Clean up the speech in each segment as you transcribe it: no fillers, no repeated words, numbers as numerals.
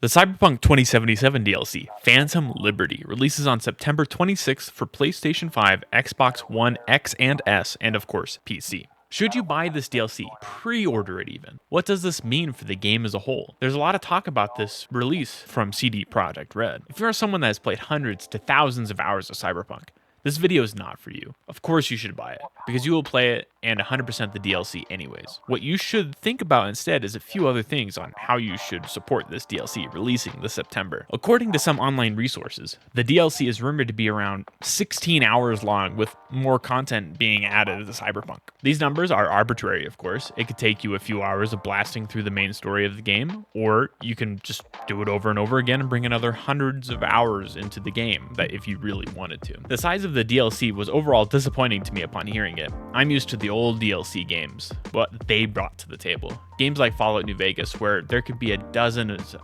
The Cyberpunk 2077 DLC, Phantom Liberty, releases on September 26th for PlayStation 5, Xbox One X and S, and of course, PC. Should you buy this DLC? Pre-order it even. What does this mean for the game as a whole? There's a lot of talk about this release from CD Projekt Red. If you're someone that has played hundreds to thousands of hours of Cyberpunk, this video is not for you. Of course you should buy it, because you will play it and 100% the DLC anyways. What you should think about instead is a few other things on how you should support this DLC releasing this September. According to some online resources, the DLC is rumored to be around 16 hours long, with more content being added to Cyberpunk. These numbers are arbitrary, of course. It could take you a few hours of blasting through the main story of the game, or you can just do it over and over again and bring another hundreds of hours into the game, that if you really wanted to. The size of the DLC was overall disappointing to me upon hearing it. I'm used to the old DLC games, what they brought to the table. Games like Fallout New Vegas, where there could be dozens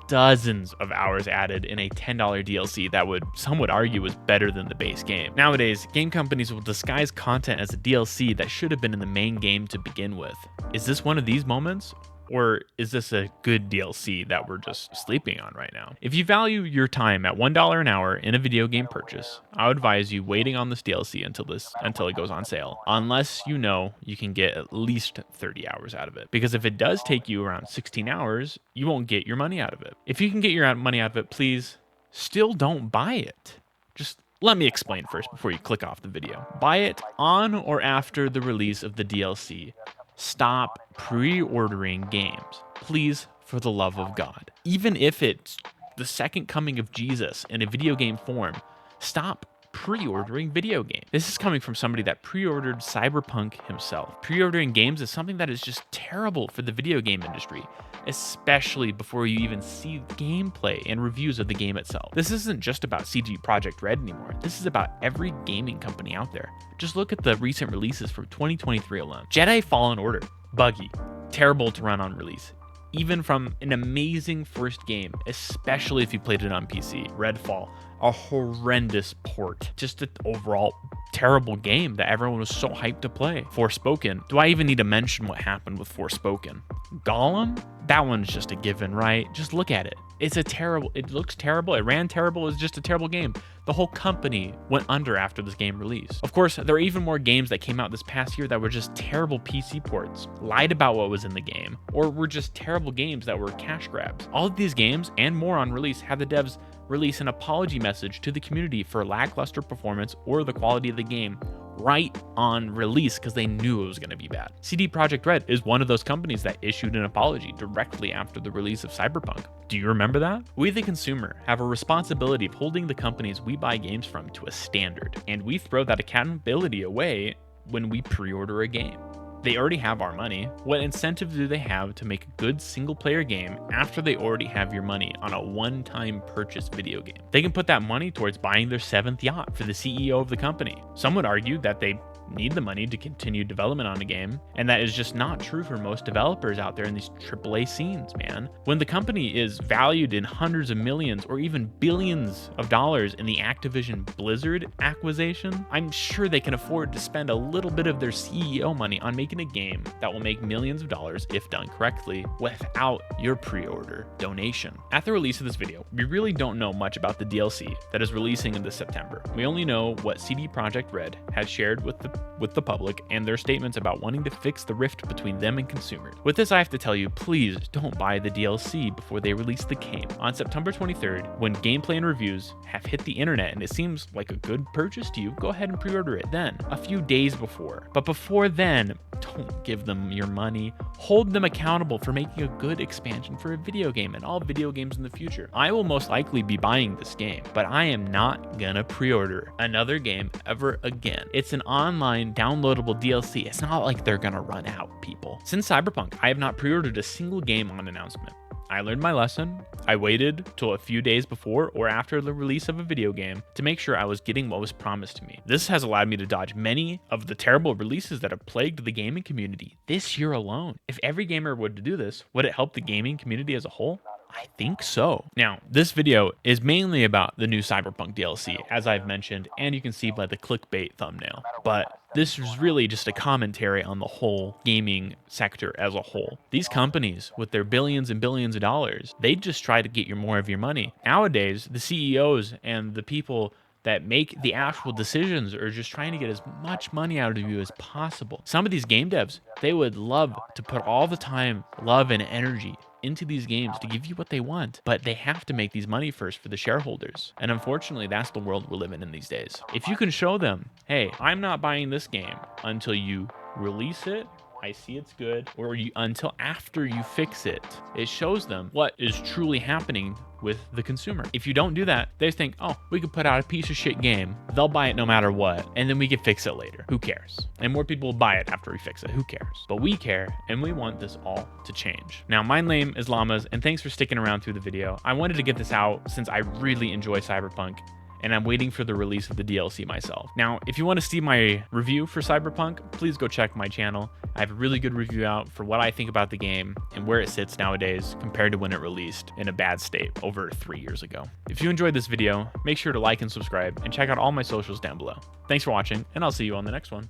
of hours added in a $10 DLC that some would argue was better than the base game. Nowadays, game companies will disguise content as a DLC that should have been in the main game to begin with. Is this one of these moments? Or is this a good DLC that we're just sleeping on right now? If you value your time at $1 an hour in a video game purchase, I would advise you waiting on this DLC until it goes on sale, unless you know you can get at least 30 hours out of it. Because if it does take you around 16 hours, you won't get your money out of it. If you can get your money out of it, please still don't buy it. Just let me explain first before you click off the video. Buy it on or after the release of the DLC. Stop pre-ordering games. Please, for the love of God. Even if it's the second coming of Jesus in a video game form, stop pre-ordering video games. This is coming from somebody that pre-ordered Cyberpunk himself. Pre-ordering games is something that is just terrible for the video game industry, especially before you even see gameplay and reviews of the game itself. This isn't just about CD Projekt Red anymore. This is about every gaming company out there. Just look at the recent releases for 2023 alone. Jedi Fallen Order, buggy, terrible to run on release. Even from an amazing first game, especially if you played it on PC. Redfall, a horrendous port. Just an overall terrible game that everyone was so hyped to play. Forspoken. Do I even need to mention what happened with Forspoken? Gollum? That one's just a given, right? Just look at it. It looks terrible, it ran terrible, it's just a terrible game. The whole company went under after this game released. Of course, there are even more games that came out this past year that were just terrible PC ports, lied about what was in the game, or were just terrible games that were cash grabs. All of these games and more on release had the devs release an apology message to the community for lackluster performance or the quality of the game right on release because they knew it was going to be bad. CD Projekt Red is one of those companies that issued an apology directly after the release of Cyberpunk. Do you remember that? We, the consumer, have a responsibility of holding the companies we buy games from to a standard, and we throw that accountability away when we pre-order a game. They already have our money. What incentive do they have to make a good single-player game after they already have your money on a one-time purchase video game? They can put that money towards buying their 7th yacht for the CEO of the company. Some would argue that they need the money to continue development on a game, and that is just not true for most developers out there in these AAA scenes, man. When the company is valued in hundreds of millions or even billions of dollars in the Activision Blizzard acquisition, I'm sure they can afford to spend a little bit of their CEO money on making a game that will make millions of dollars if done correctly without your pre-order donation. At the release of this video, we really don't know much about the DLC that is releasing in this September. We only know what CD Projekt Red has shared with the public and their statements about wanting to fix the rift between them and consumers. With this, I have to tell you, please don't buy the DLC before they release the game. On September 23rd, when gameplay and reviews have hit the internet and it seems like a good purchase to you, go ahead and pre-order it then, a few days before. But before then, don't give them your money. Hold them accountable for making a good expansion for a video game and all video games in the future. I will most likely be buying this game, but I am not gonna pre-order another game ever again. It's an online downloadable DLC. It's not like they're gonna run out, people. Since Cyberpunk, I have not pre-ordered a single game on announcement. I learned my lesson. I waited till a few days before or after the release of a video game to make sure I was getting what was promised to me. This has allowed me to dodge many of the terrible releases that have plagued the gaming community this year alone. If every gamer were to do this, would it help the gaming community as a whole? I think so. Now, this video is mainly about the new Cyberpunk DLC, as I've mentioned, and you can see by the clickbait thumbnail. But This is really just a commentary on the whole gaming sector as a whole. These companies, with their billions and billions of dollars, they just try to get you more of your money. Nowadays, the CEOs and the people that make the actual decisions are just trying to get as much money out of you as possible. Some of these game devs, they would love to put all the time, love, and energy into these games to give you what they want, but they have to make these money first for the shareholders. And unfortunately, that's the world we're living in these days. If you can show them, hey, I'm not buying this game until you release it, I see it's good, or until after you fix it, it shows them what is truly happening with the consumer. If you don't do that, they think, oh, we could put out a piece of shit game, they'll buy it no matter what, and then we can fix it later. Who cares? And more people will buy it after we fix it. Who cares? But we care, and we want this all to change. Now, my name is Llamas, and thanks for sticking around through the video. I wanted to get this out since I really enjoy Cyberpunk, and I'm waiting for the release of the DLC myself. Now, if you want to see my review for Cyberpunk, please go check my channel. I have a really good review out for what I think about the game and where it sits nowadays compared to when it released in a bad state over 3 years ago. If you enjoyed this video, make sure to like and subscribe and check out all my socials down below. Thanks for watching, and I'll see you on the next one.